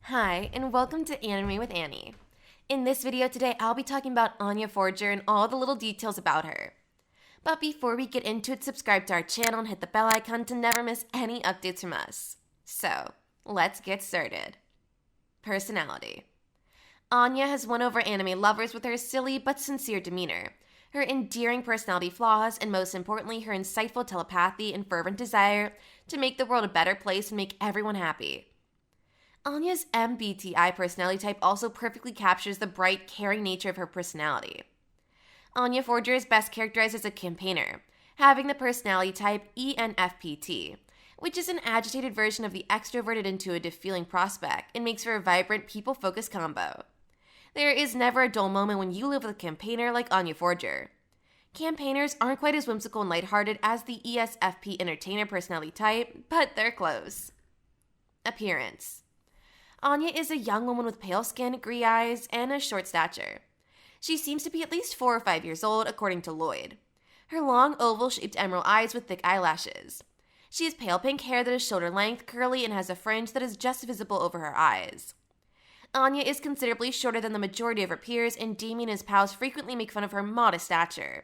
Hi, and welcome to Anime with Annie. In this video today, I'll be talking about Anya Forger and all the little details about her. But before we get into it, subscribe to our channel and hit the bell icon to never miss any updates from us. So, let's get started. Personality. Anya has won over anime lovers with her silly but sincere demeanor, her endearing personality flaws, and most importantly, her insightful telepathy and fervent desire to make the world a better place and make everyone happy. Anya's MBTI personality type also perfectly captures the bright, caring nature of her personality. Anya Forger is best characterized as a campaigner, having the personality type ENFPT, which is an agitated version of the extroverted intuitive feeling prospect and makes for a vibrant, people-focused combo. There is never a dull moment when you live with a campaigner like Anya Forger. Campaigners aren't quite as whimsical and lighthearted as the ESFP entertainer personality type, but they're close. Appearance. Anya is a young woman with pale skin, grey eyes, and a short stature. She seems to be at least 4 or 5 years old, according to Lloyd. Her long, oval-shaped emerald eyes with thick eyelashes. She has pale pink hair that is shoulder length, curly, and has a fringe that is just visible over her eyes. Anya is considerably shorter than the majority of her peers, and Damien and his pals frequently make fun of her modest stature.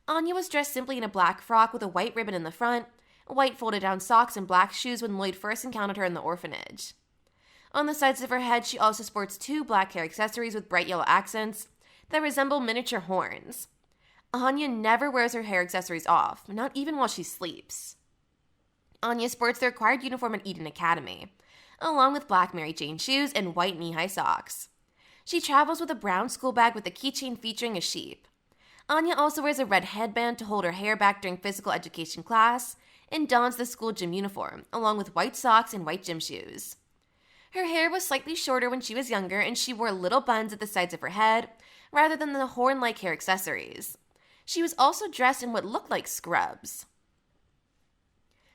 Anya was dressed simply in a black frock with a white ribbon in the front, white folded-down socks, and black shoes when Lloyd first encountered her in the orphanage. On the sides of her head, she also sports 2 black hair accessories with bright yellow accents that resemble miniature horns. Anya never wears her hair accessories off, not even while she sleeps. Anya sports the required uniform at Eden Academy, along with black Mary Jane shoes and white knee-high socks. She travels with a brown school bag with a keychain featuring a sheep. Anya also wears a red headband to hold her hair back during physical education class and dons the school gym uniform, along with white socks and white gym shoes. Her hair was slightly shorter when she was younger, and she wore little buns at the sides of her head, rather than the horn-like hair accessories. She was also dressed in what looked like scrubs.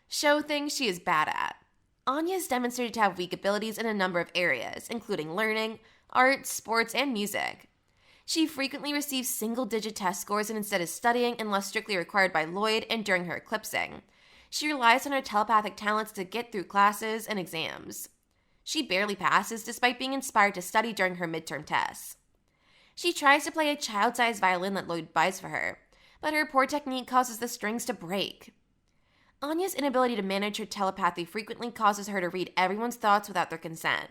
Show things she is bad at. Anya is demonstrated to have weak abilities in a number of areas, including learning, art, sports, and music. She frequently receives single-digit test scores and instead of studying unless strictly required by Lloyd and during her eclipsing. She relies on her telepathic talents to get through classes and exams. She barely passes despite being inspired to study during her midterm tests. She tries to play a child-sized violin that Lloyd buys for her, but her poor technique causes the strings to break. Anya's inability to manage her telepathy frequently causes her to read everyone's thoughts without their consent.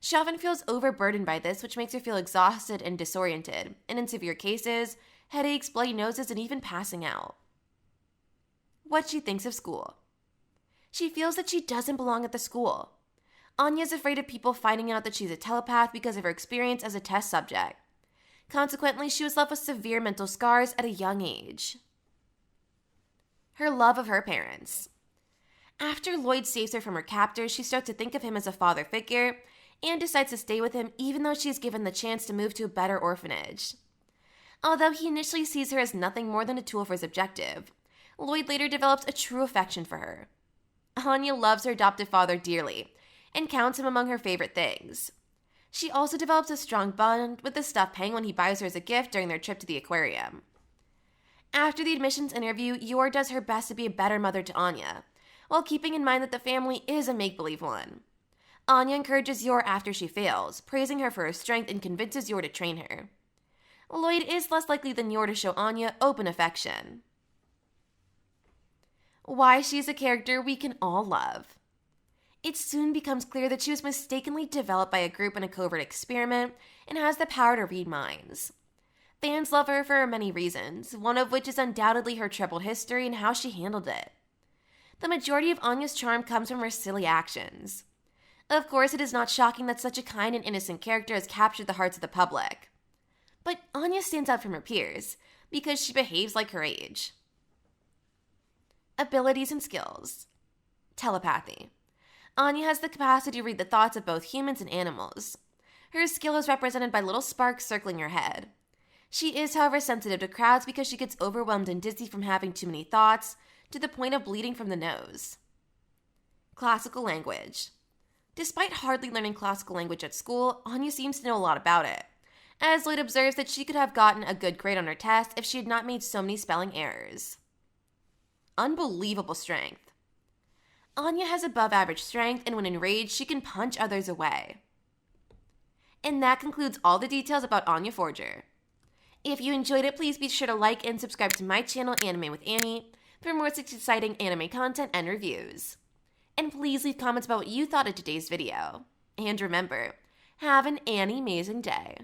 She often feels overburdened by this, which makes her feel exhausted and disoriented, and in severe cases, headaches, bloody noses, and even passing out. What she thinks of school. She feels that she doesn't belong at the school. Anya is afraid of people finding out that she's a telepath because of her experience as a test subject. Consequently, she was left with severe mental scars at a young age. Her love of her parents. After Lloyd saves her from her captors, she starts to think of him as a father figure and decides to stay with him even though she is given the chance to move to a better orphanage. Although he initially sees her as nothing more than a tool for his objective, Lloyd later develops a true affection for her. Anya loves her adoptive father dearly and counts him among her favorite things. She also develops a strong bond with the stuffed penguin he buys her as a gift during their trip to the aquarium. After the admissions interview, Yor does her best to be a better mother to Anya, while keeping in mind that the family is a make-believe one. Anya encourages Yor after she fails, praising her for her strength and convinces Yor to train her. Lloyd is less likely than Yor to show Anya open affection. Why she is a character we can all love. It soon becomes clear that she was mistakenly developed by a group in a covert experiment and has the power to read minds. Fans love her for many reasons, one of which is undoubtedly her troubled history and how she handled it. The majority of Anya's charm comes from her silly actions. Of course, it is not shocking that such a kind and innocent character has captured the hearts of the public. But Anya stands out from her peers because she behaves like her age. Abilities and skills. Telepathy. Anya has the capacity to read the thoughts of both humans and animals. Her skill is represented by little sparks circling her head. She is, however, sensitive to crowds because she gets overwhelmed and dizzy from having too many thoughts, to the point of bleeding from the nose. Classical language. Despite hardly learning classical language at school, Anya seems to know a lot about it, as Lloyd observes that she could have gotten a good grade on her test if she had not made so many spelling errors. Unbelievable strength. Anya has above average strength, and when enraged, she can punch others away. And that concludes all the details about Anya Forger. If you enjoyed it, please be sure to like and subscribe to my channel, Anime with Annie, for more such exciting anime content and reviews. And please leave comments about what you thought of today's video. And remember, have an Annie-mazing day.